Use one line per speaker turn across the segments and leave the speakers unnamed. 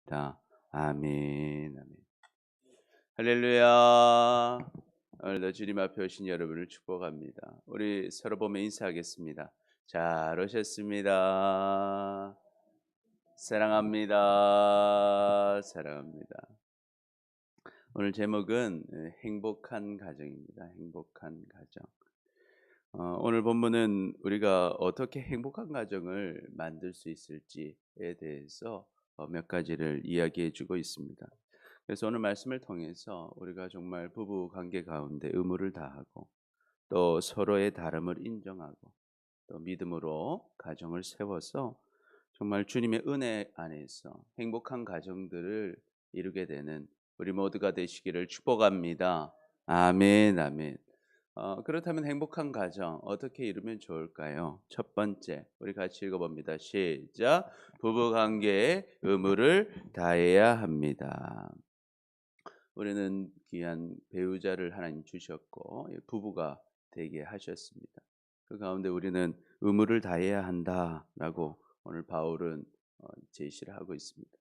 기도드립니다. 아멘. 아멘. 할렐루야. 오늘도 주님 앞에 오신 여러분을 축복합니다. 우리 서로 보며 인사하겠습니다. 잘 오셨습니다. 사랑합니다. 사랑합니다. 오늘 제목은 행복한 가정입니다. 행복한 가정. 오늘 본문은 우리가 어떻게 행복한 가정을 만들 수 있을지에 대해서 몇 가지를 이야기해 주고 있습니다. 그래서 오늘 말씀을 통해서 우리가 정말 부부 관계 가운데 의무를 다하고 또 서로의 다름을 인정하고 또 믿음으로 가정을 세워서 정말 주님의 은혜 안에서 행복한 가정들을 이루게 되는 우리 모두가 되시기를 축복합니다. 아멘, 아멘. 그렇다면 행복한 가정 어떻게 이루면 좋을까요? 첫 번째, 우리 같이 읽어봅니다. 시작. 부부 관계에 의무를 다해야 합니다. 우리는 귀한 배우자를 하나님 주셨고 부부가 되게 하셨습니다. 그 가운데 우리는 의무를 다해야 한다라고 오늘 바울은 제시를 하고 있습니다.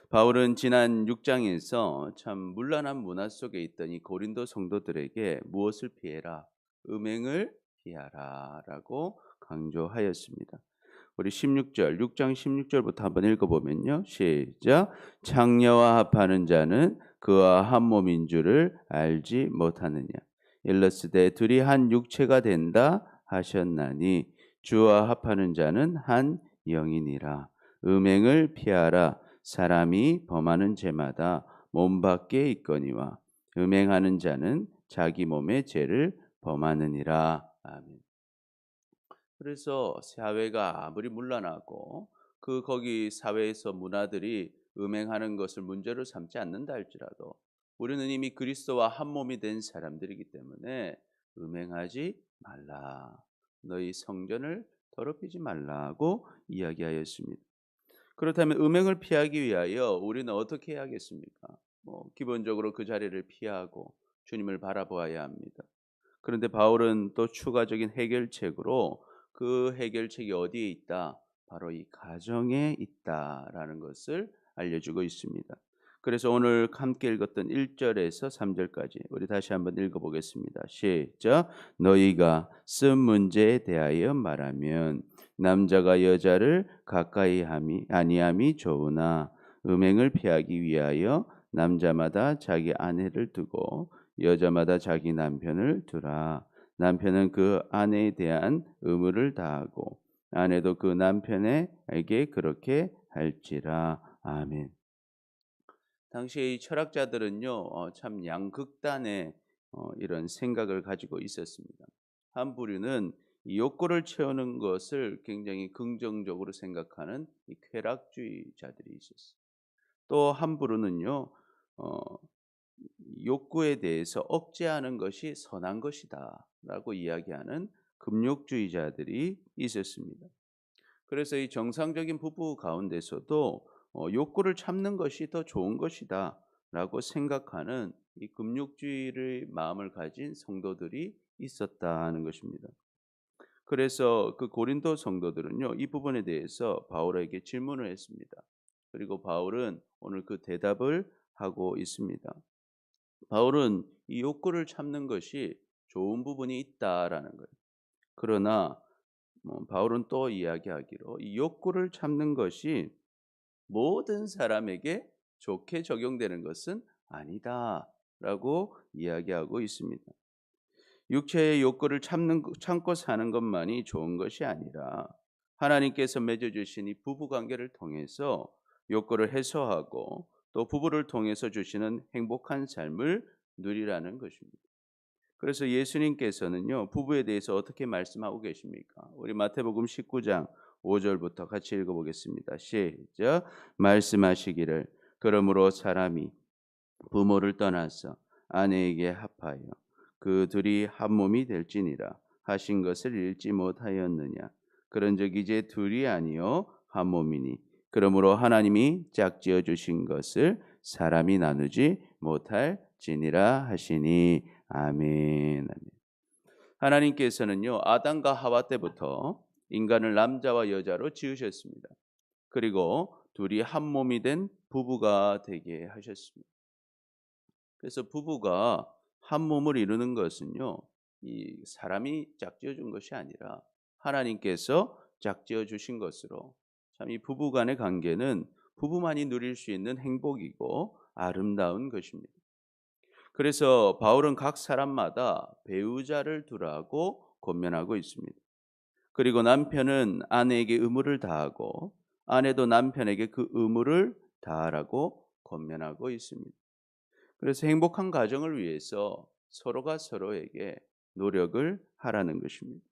바울은 지난 6장에서 참 문란한 문화 속에 있던 이 고린도 성도들에게 무엇을 피해라? 음행을 피하라라고 강조하였습니다. 우리 16절, 6장 16절부터 한번 읽어보면요. 시작. 창녀와 합하는 자는 그와 한 몸인 줄을 알지 못하느냐. 일러스되 둘이 한 육체가 된다 하셨나니 주와 합하는 자는 한 영이니라. 음행을 피하라. 사람이 범하는 죄마다 몸 밖에 있거니와 음행하는 자는 자기 몸의 죄를 범하느니라. 아멘. 그래서 사회가 아무리 문란하고 거기 사회에서 문화들이 음행하는 것을 문제로 삼지 않는다 할지라도 우리는 이미 그리스도와 한 몸이 된 사람들이기 때문에 음행하지 말라. 너희 성전을 더럽히지 말라고 이야기하였습니다. 그렇다면 음행을 피하기 위하여 우리는 어떻게 해야겠습니까? 기본적으로 그 자리를 피하고 주님을 바라보아야 합니다. 그런데 바울은 또 추가적인 해결책으로 그 해결책이 어디에 있다? 바로 이 가정에 있다라는 것을 알려주고 있습니다. 그래서 오늘 함께 읽었던 1절에서 3절까지 우리 다시 한번 읽어보겠습니다. 시작. 너희가 쓴 문제에 대하여 말하면 남자가 여자를 가까이 함이 아니함이 좋으나 음행을 피하기 위하여 남자마다 자기 아내를 두고 여자마다 자기 남편을 두라. 남편은 그 아내에 대한 의무를 다하고 아내도 그 남편에게 그렇게 할지라. 아멘. 당시의 철학자들은요, 참 양극단의 이런 생각을 가지고 있었습니다. 한 부류는 이 욕구를 채우는 것을 굉장히 긍정적으로 생각하는 이 쾌락주의자들이 있었어요. 또 한 부류는요, 어, 욕구에 대해서 억제하는 것이 선한 것이다라고 이야기하는 금욕주의자들이 있었습니다. 그래서 이 정상적인 부부 가운데서도 욕구를 참는 것이 더 좋은 것이다라고 생각하는 이 금욕주의의 마음을 가진 성도들이 있었다는 것입니다. 그래서 그 고린도 성도들은요, 이 부분에 대해서 바울에게 질문을 했습니다. 그리고 바울은 오늘 그 대답을 하고 있습니다. 바울은 이 욕구를 참는 것이 좋은 부분이 있다라는 거예요. 그러나 바울은 또 이야기하기로 이 욕구를 참는 것이 모든 사람에게 좋게 적용되는 것은 아니다라고 이야기하고 있습니다. 육체의 욕구를 참고 사는 것만이 좋은 것이 아니라 하나님께서 맺어주신 이 부부 관계를 통해서 욕구를 해소하고 또 부부를 통해서 주시는 행복한 삶을 누리라는 것입니다. 그래서 예수님께서는요, 부부에 대해서 어떻게 말씀하고 계십니까? 우리 마태복음 19장 5절부터 같이 읽어보겠습니다. 시작. 말씀하시기를 그러므로 사람이 부모를 떠나서 아내에게 합하여 그 둘이 한 몸이 될지니라 하신 것을 읽지 못하였느냐. 그런즉 이제 둘이 아니요 한 몸이니 그러므로 하나님이 짝지어 주신 것을 사람이 나누지 못할지니라 하시니. 아멘. 아멘. 하나님께서는요, 아담과 하와 때부터 인간을 남자와 여자로 지으셨습니다. 그리고 둘이 한 몸이 된 부부가 되게 하셨습니다. 그래서 부부가 한 몸을 이루는 것은요, 이 사람이 짝지어 준 것이 아니라 하나님께서 짝지어 주신 것으로, 참 이 부부 간의 관계는 부부만이 누릴 수 있는 행복이고 아름다운 것입니다. 그래서 바울은 각 사람마다 배우자를 두라고 권면하고 있습니다. 그리고 남편은 아내에게 의무를 다하고 아내도 남편에게 그 의무를 다하라고 권면하고 있습니다. 그래서 행복한 가정을 위해서 서로가 서로에게 노력을 하라는 것입니다.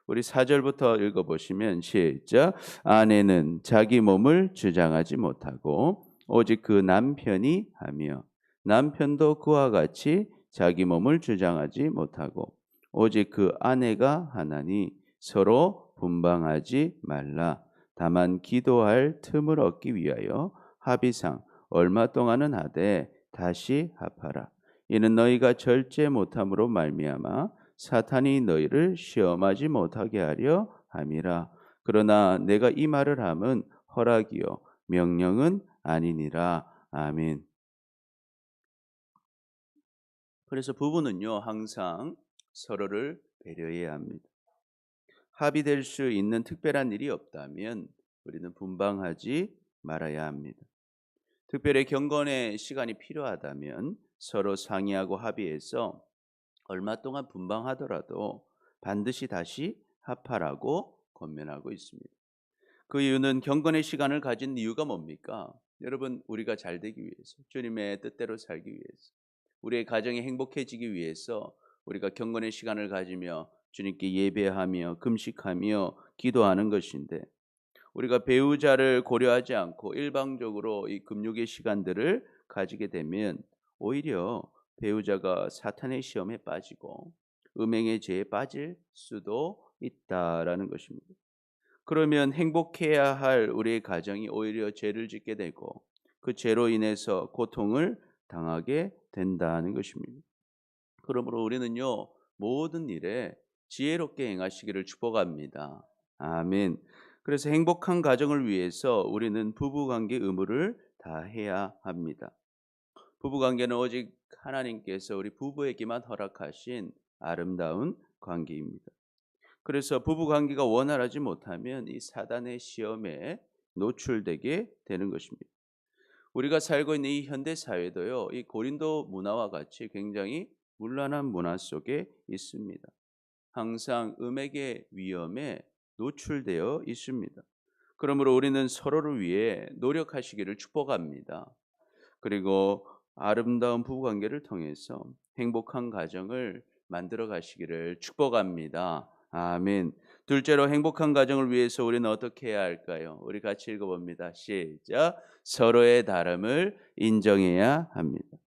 우리 4절부터 읽어보시면 시작. 아내는 자기 몸을 주장하지 못하고 오직 그 남편이 하며 남편도 그와 같이 자기 몸을 주장하지 못하고 오직 그 아내가 하나니 서로 분방하지 말라. 다만 기도할 틈을 얻기 위하여 합의상 얼마 동안은 하되 다시 합하라. 이는 너희가 절제 못함으로 말미암아 사탄이 너희를 시험하지 못하게 하려 함이라. 그러나 내가 이 말을 함은 허락이요 명령은 아니니라. 아멘. 그래서 부부는요, 항상 서로를 배려해야 합니다. 합의될 수 있는 특별한 일이 없다면 우리는 분방하지 말아야 합니다. 특별히 경건의 시간이 필요하다면 서로 상의하고 합의해서 얼마 동안 분방하더라도 반드시 다시 합하라고 권면하고 있습니다. 그 이유는 경건의 시간을 가진 이유가 뭡니까? 여러분, 우리가 잘 되기 위해서, 주님의 뜻대로 살기 위해서, 우리의 가정이 행복해지기 위해서 우리가 경건의 시간을 가지며 주님께 예배하며 금식하며 기도하는 것인데, 우리가 배우자를 고려하지 않고 일방적으로 이 금욕의 시간들을 가지게 되면 오히려 배우자가 사탄의 시험에 빠지고 음행의 죄에 빠질 수도 있다라는 것입니다. 그러면 행복해야 할 우리의 가정이 오히려 죄를 짓게 되고 그 죄로 인해서 고통을 당하게 된다는 것입니다. 그러므로 우리는요, 모든 일에 지혜롭게 행하시기를 축복합니다. 아멘. 그래서 행복한 가정을 위해서 우리는 부부관계 의무를 다해야 합니다. 부부관계는 오직 하나님께서 우리 부부에게만 허락하신 아름다운 관계입니다. 그래서 부부관계가 원활하지 못하면 이 사단의 시험에 노출되게 되는 것입니다. 우리가 살고 있는 이 현대 사회도요, 이 고린도 문화와 같이 굉장히 문란한 문화 속에 있습니다. 항상 음행의 위험에 노출되어 있습니다. 그러므로 우리는 서로를 위해 노력하시기를 축복합니다. 그리고 아름다운 부부관계를 통해서 행복한 가정을 만들어 가시기를 축복합니다. 아멘. 둘째로 행복한 가정을 위해서 우리는 어떻게 해야 할까요? 우리 같이 읽어봅니다. 시작. 서로의 다름을 인정해야 합니다.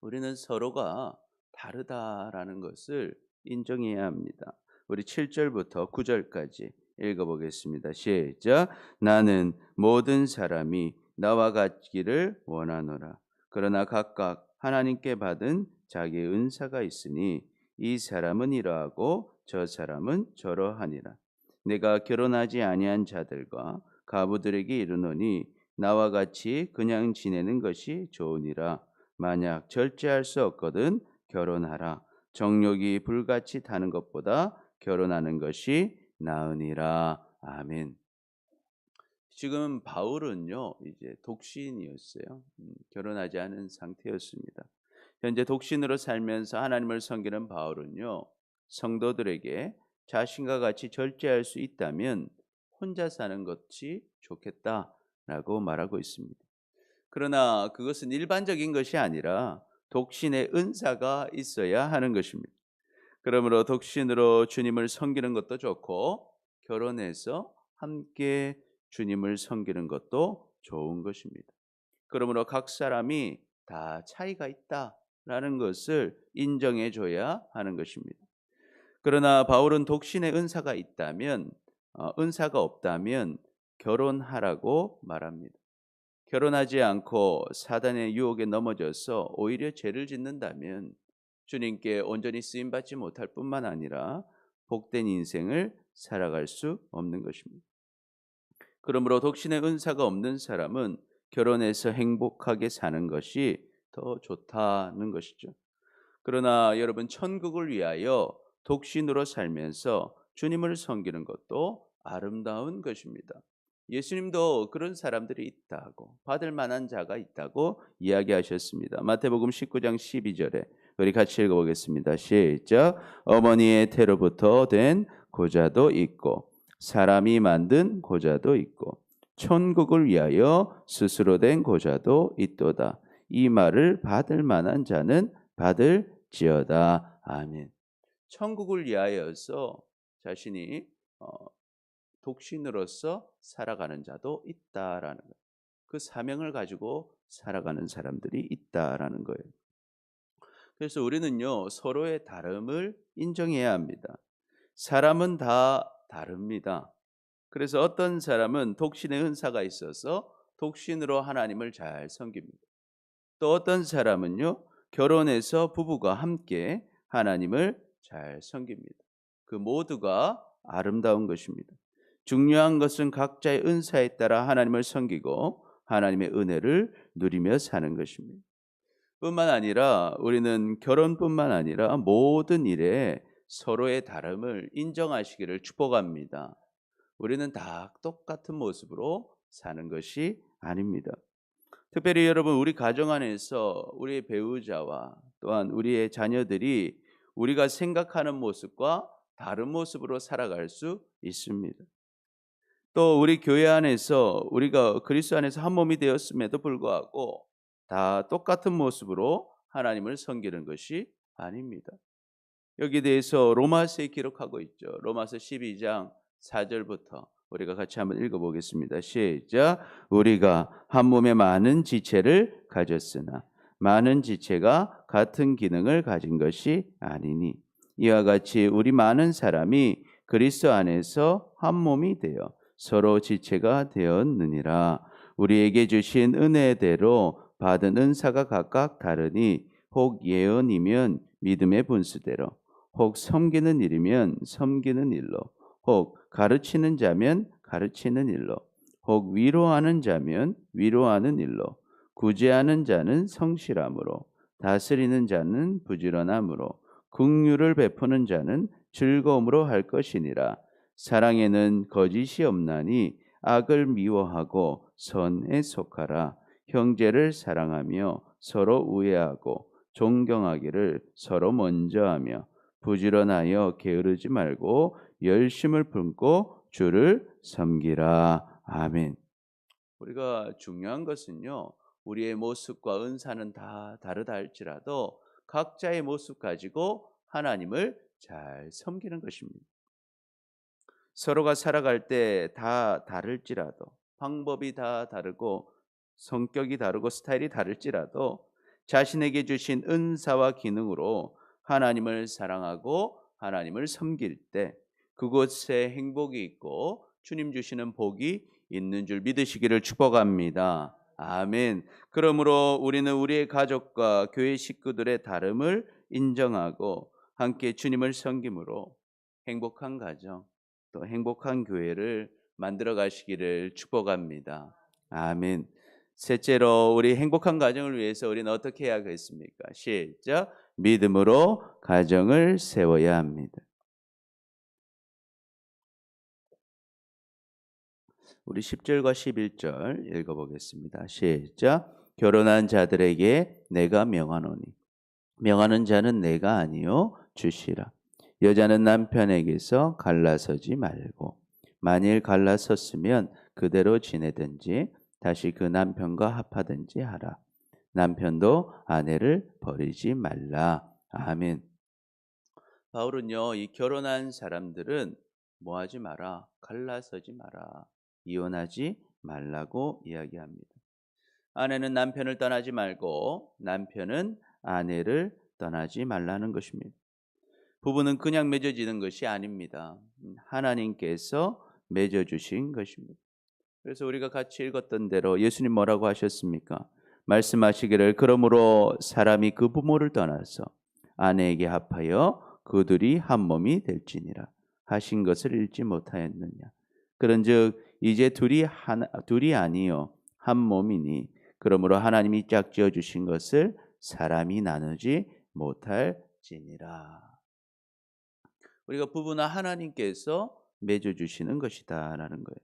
우리는 서로가 다르다라는 것을 인정해야 합니다. 우리 7절부터 9절까지 읽어보겠습니다. 시작. 나는 모든 사람이 나와 같기를 원하노라. 그러나 각각 하나님께 받은 자기의 은사가 있으니 이 사람은 이러하고 저 사람은 저러하니라. 내가 결혼하지 아니한 자들과 가부들에게 이르노니 나와 같이 그냥 지내는 것이 좋으니라. 만약 절제할 수 없거든 결혼하라. 정욕이 불같이 타는 것보다 결혼하는 것이 나으니라. 아멘. 지금 바울은요, 이제 독신이었어요. 결혼하지 않은 상태였습니다. 현재 독신으로 살면서 하나님을 섬기는 바울은요, 성도들에게 자신과 같이 절제할 수 있다면 혼자 사는 것이 좋겠다라고 말하고 있습니다. 그러나 그것은 일반적인 것이 아니라 독신의 은사가 있어야 하는 것입니다. 그러므로 독신으로 주님을 섬기는 것도 좋고 결혼해서 함께 주님을 섬기는 것도 좋은 것입니다. 그러므로 각 사람이 다 차이가 있다라는 것을 인정해 줘야 하는 것입니다. 그러나 바울은 독신의 은사가 있다면 은사가 없다면 결혼하라고 말합니다. 결혼하지 않고 사단의 유혹에 넘어져서 오히려 죄를 짓는다면 주님께 온전히 쓰임 받지 못할 뿐만 아니라 복된 인생을 살아갈 수 없는 것입니다. 그러므로 독신의 은사가 없는 사람은 결혼해서 행복하게 사는 것이 더 좋다는 것이죠. 그러나 여러분, 천국을 위하여 독신으로 살면서 주님을 섬기는 것도 아름다운 것입니다. 예수님도 그런 사람들이 있다고, 받을 만한 자가 있다고 이야기하셨습니다. 마태복음 19장 12절에 우리 같이 읽어보겠습니다. 시작. 어머니의 태로부터 된 고자도 있고 사람이 만든 고자도 있고 천국을 위하여 스스로 된 고자도 있도다. 이 말을 받을 만한 자는 받을지어다. 아멘. 천국을 위하여서 자신이 독신으로서 살아가는 자도 있다라는 거예요. 그 사명을 가지고 살아가는 사람들이 있다라는 거예요. 그래서 우리는요, 서로의 다름을 인정해야 합니다. 사람은 다 다릅니다. 그래서 어떤 사람은 독신의 은사가 있어서 독신으로 하나님을 잘 섬깁니다. 또 어떤 사람은요, 결혼해서 부부가 함께 하나님을 잘 섬깁니다. 그 모두가 아름다운 것입니다. 중요한 것은 각자의 은사에 따라 하나님을 섬기고 하나님의 은혜를 누리며 사는 것입니다. 뿐만 아니라 우리는 결혼뿐만 아니라 모든 일에 서로의 다름을 인정하시기를 축복합니다. 우리는 다 똑같은 모습으로 사는 것이 아닙니다. 특별히 여러분, 우리 가정 안에서 우리의 배우자와 또한 우리의 자녀들이 우리가 생각하는 모습과 다른 모습으로 살아갈 수 있습니다. 또 우리 교회 안에서 우리가 그리스도 안에서 한 몸이 되었음에도 불구하고 다 똑같은 모습으로 하나님을 섬기는 것이 아닙니다. 여기에 대해서 로마서에 기록하고 있죠. 로마서 12장 4절부터 우리가 같이 한번 읽어보겠습니다. 시작. 우리가 한 몸에 많은 지체를 가졌으나 많은 지체가 같은 기능을 가진 것이 아니니 이와 같이 우리 많은 사람이 그리스도 안에서 한 몸이 되어 서로 지체가 되었느니라. 우리에게 주신 은혜대로 받은 은사가 각각 다르니 혹 예언이면 믿음의 분수대로, 혹 섬기는 일이면 섬기는 일로, 혹 가르치는 자면 가르치는 일로, 혹 위로하는 자면 위로하는 일로, 구제하는 자는 성실함으로, 다스리는 자는 부지런함으로, 긍휼을 베푸는 자는 즐거움으로 할 것이니라. 사랑에는 거짓이 없나니 악을 미워하고 선에 속하라. 형제를 사랑하며 서로 우애하고 존경하기를 서로 먼저 하며 부지런하여 게으르지 말고 열심을 품고 주를 섬기라. 아멘. 우리가 중요한 것은요, 우리의 모습과 은사는 다 다르다 할지라도 각자의 모습 가지고 하나님을 잘 섬기는 것입니다. 서로가 살아갈 때 다 다를지라도, 방법이 다 다르고 성격이 다르고 스타일이 다를지라도 자신에게 주신 은사와 기능으로 하나님을 사랑하고 하나님을 섬길 때 그곳에 행복이 있고 주님 주시는 복이 있는 줄 믿으시기를 축복합니다. 아멘. 그러므로 우리는 우리의 가족과 교회 식구들의 다름을 인정하고 함께 주님을 섬김으로 행복한 가정, 또 행복한 교회를 만들어 가시기를 축복합니다. 아멘. 셋째로, 우리 행복한 가정을 위해서 우리는 어떻게 해야겠습니까? 시작. 믿음으로 가정을 세워야 합니다. 우리 10절과 11절 읽어보겠습니다. 시작. 결혼한 자들에게 내가 명하노니 명하는 자는 내가 아니요 주시라. 여자는 남편에게서 갈라서지 말고 만일 갈라섰으면 그대로 지내든지 다시 그 남편과 합하든지 하라. 남편도 아내를 버리지 말라. 아멘. 바울은요, 이 결혼한 사람들은 뭐 하지 마라, 갈라서지 마라, 이혼하지 말라고 이야기합니다. 아내는 남편을 떠나지 말고 남편은 아내를 떠나지 말라는 것입니다. 부부는 그냥 맺어지는 것이 아닙니다. 하나님께서 맺어주신 것입니다. 그래서 우리가 같이 읽었던 대로 예수님 뭐라고 하셨습니까? 말씀하시기를 그러므로 사람이 그 부모를 떠나서 아내에게 합하여 그들이 한 몸이 될지니라 하신 것을 읽지 못하였느냐. 그런즉 이제 둘이 아니요 한 몸이니 그러므로 하나님이 짝지어 주신 것을 사람이 나누지 못할지니라. 우리가 부부는 하나님께서 맺어 주시는 것이다라는 거예요.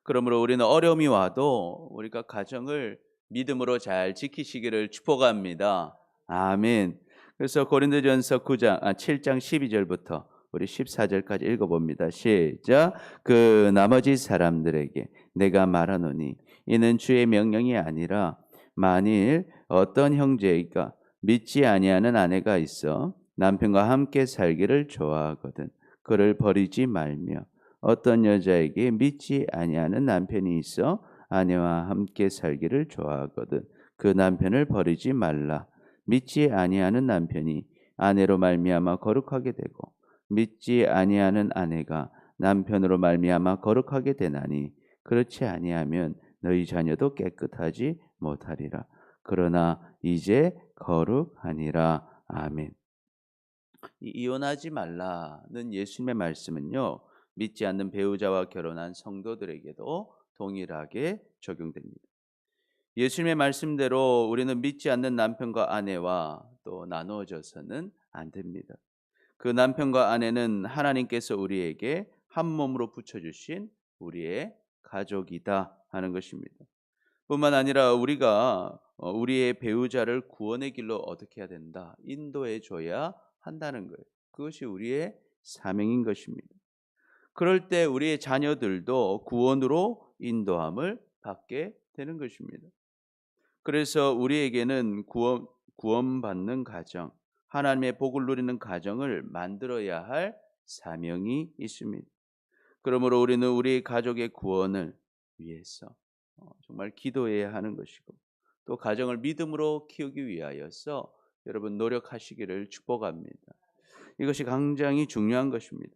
그러므로 우리는 어려움이 와도 우리가 가정을 믿음으로 잘 지키시기를 축복합니다. 아멘. 그래서 고린도전서 7장 12절부터 우리 14절까지 읽어봅니다. 시작. 그 나머지 사람들에게 내가 말하노니 이는 주의 명령이 아니라 만일 어떤 형제가 믿지 아니하는 아내가 있어 남편과 함께 살기를 좋아하거든 그를 버리지 말며 어떤 여자에게 믿지 아니하는 남편이 있어 아내와 함께 살기를 좋아하거든 그 남편을 버리지 말라. 믿지 아니하는 남편이 아내로 말미암아 거룩하게 되고 믿지 아니하는 아내가 남편으로 말미암아 거룩하게 되나니 그렇지 아니하면 너희 자녀도 깨끗하지 못하리라. 그러나 이제 거룩하니라. 아멘. 이혼하지 말라는 예수님의 말씀은요. 믿지 않는 배우자와 결혼한 성도들에게도 동일하게 적용됩니다. 예수님의 말씀대로 우리는 믿지 않는 남편과 아내와 또 나누어져서는 안 됩니다. 그 남편과 아내는 하나님께서 우리에게 한 몸으로 붙여주신 우리의 가족이다 하는 것입니다. 뿐만 아니라 우리가 우리의 배우자를 구원의 길로 어떻게 해야 된다? 인도해 줘야 한다는 거예요. 그것이 우리의 사명인 것입니다. 그럴 때 우리의 자녀들도 구원으로 인도함을 받게 되는 것입니다. 그래서 우리에게는 구원받는 가정, 하나님의 복을 누리는 가정을 만들어야 할 사명이 있습니다. 그러므로 우리는 우리 가족의 구원을 위해서 정말 기도해야 하는 것이고 또 가정을 믿음으로 키우기 위하여서 여러분 노력하시기를 축복합니다. 이것이 굉장히 중요한 것입니다.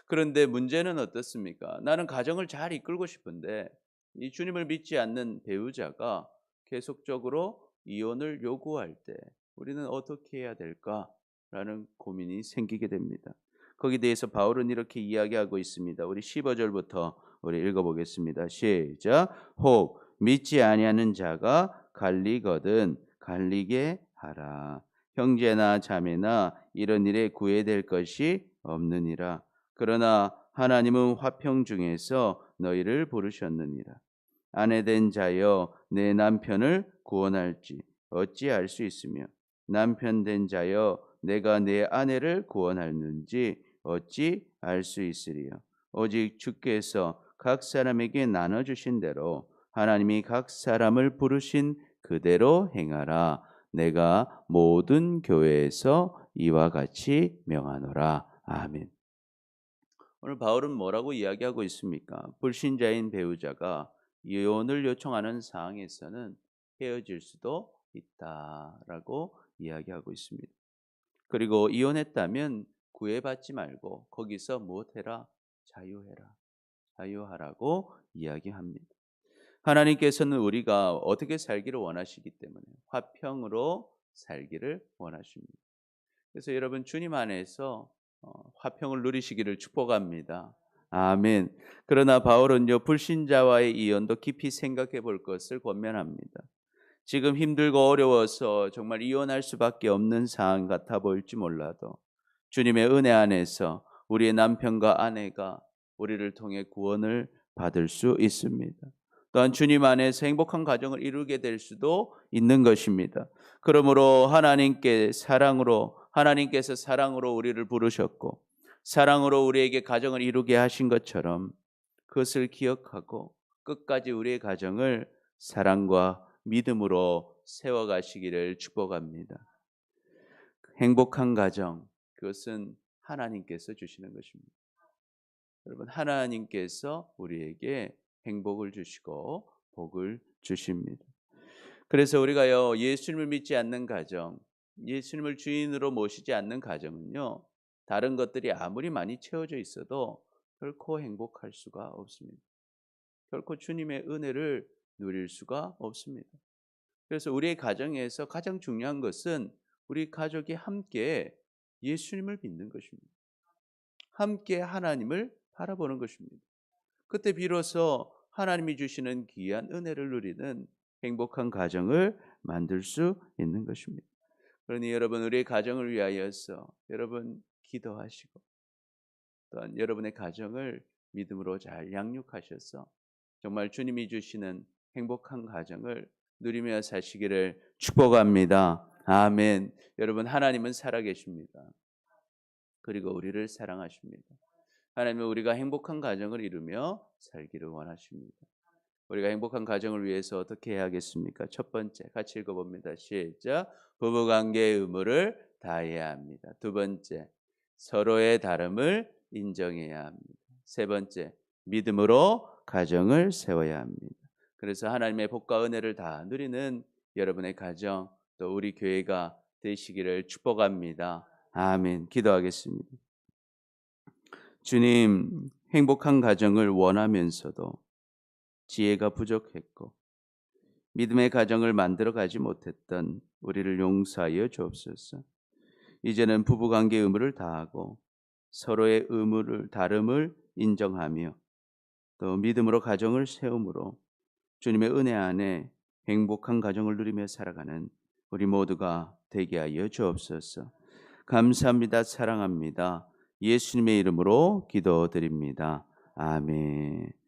그런데 문제는 어떻습니까? 나는 가정을 잘 이끌고 싶은데 이 주님을 믿지 않는 배우자가 계속적으로 이혼을 요구할 때 우리는 어떻게 해야 될까라는 고민이 생기게 됩니다. 거기에 대해서 바울은 이렇게 이야기하고 있습니다. 우리 15절부터 우리 읽어보겠습니다. 시작. 혹 믿지 아니하는 자가 갈리거든 갈리게 하라. 형제나 자매나 이런 일에 구애될 것이 없느니라. 그러나 하나님은 화평 중에서 너희를 부르셨느니라. 아내된 자여 내 남편을 구원할지 어찌 알 수 있으며 남편 된 자여 내가 내 아내를 구원하는지 어찌 알 수 있으리요. 오직 주께서 각 사람에게 나눠 주신 대로 하나님이 각 사람을 부르신 그대로 행하라. 내가 모든 교회에서 이와 같이 명하노라. 아멘. 오늘 바울은 뭐라고 이야기하고 있습니까? 불신자인 배우자가 이혼을 요청하는 상황에서는 헤어질 수도 있다라고 이야기하고 있습니다. 그리고 이혼했다면 구애받지 말고 거기서 무엇해라? 자유해라. 자유하라고 이야기합니다. 하나님께서는 우리가 어떻게 살기를 원하시기 때문에 화평으로 살기를 원하십니다. 그래서 여러분 주님 안에서 화평을 누리시기를 축복합니다. 아멘. 그러나 바울은요 불신자와의 이혼도 깊이 생각해 볼 것을 권면합니다. 지금 힘들고 어려워서 정말 이혼할 수밖에 없는 상황 같아 보일지 몰라도 주님의 은혜 안에서 우리의 남편과 아내가 우리를 통해 구원을 받을 수 있습니다. 또한 주님 안에서 행복한 가정을 이루게 될 수도 있는 것입니다. 그러므로 하나님께서 사랑으로 우리를 부르셨고 사랑으로 우리에게 가정을 이루게 하신 것처럼 그것을 기억하고 끝까지 우리의 가정을 사랑과 믿음으로 세워가시기를 축복합니다. 행복한 가정, 그것은 하나님께서 주시는 것입니다. 여러분, 하나님께서 우리에게 행복을 주시고 복을 주십니다. 그래서 우리가요, 예수님을 믿지 않는 가정, 예수님을 주인으로 모시지 않는 가정은요, 다른 것들이 아무리 많이 채워져 있어도 결코 행복할 수가 없습니다. 결코 주님의 은혜를 누릴 수가 없습니다. 그래서 우리의 가정에서 가장 중요한 것은 우리 가족이 함께 예수님을 믿는 것입니다. 함께 하나님을 바라보는 것입니다. 그때 비로소 하나님이 주시는 귀한 은혜를 누리는 행복한 가정을 만들 수 있는 것입니다. 그러니 여러분, 우리의 가정을 위하여서 여러분 기도하시고, 또한 여러분의 가정을 믿음으로 잘 양육하셔서 정말 주님이 주시는 행복한 가정을 누리며 사시기를 축복합니다. 아멘. 여러분, 하나님은 살아계십니다. 그리고 우리를 사랑하십니다. 하나님은 우리가 행복한 가정을 이루며 살기를 원하십니다. 우리가 행복한 가정을 위해서 어떻게 해야겠습니까? 첫 번째, 같이 읽어봅니다. 시작. 부부관계의 의무를 다해야 합니다. 두 번째, 서로의 다름을 인정해야 합니다. 세 번째, 믿음으로 가정을 세워야 합니다. 그래서 하나님의 복과 은혜를 다 누리는 여러분의 가정, 또 우리 교회가 되시기를 축복합니다. 아멘. 기도하겠습니다. 주님, 행복한 가정을 원하면서도 지혜가 부족했고 믿음의 가정을 만들어 가지 못했던 우리를 용서하여 주옵소서. 이제는 부부관계 의무를 다하고 서로의 다름을 인정하며 또 믿음으로 가정을 세움으로 주님의 은혜 안에 행복한 가정을 누리며 살아가는 우리 모두가 되게 하여 주옵소서. 감사합니다. 사랑합니다. 예수님의 이름으로 기도드립니다. 아멘.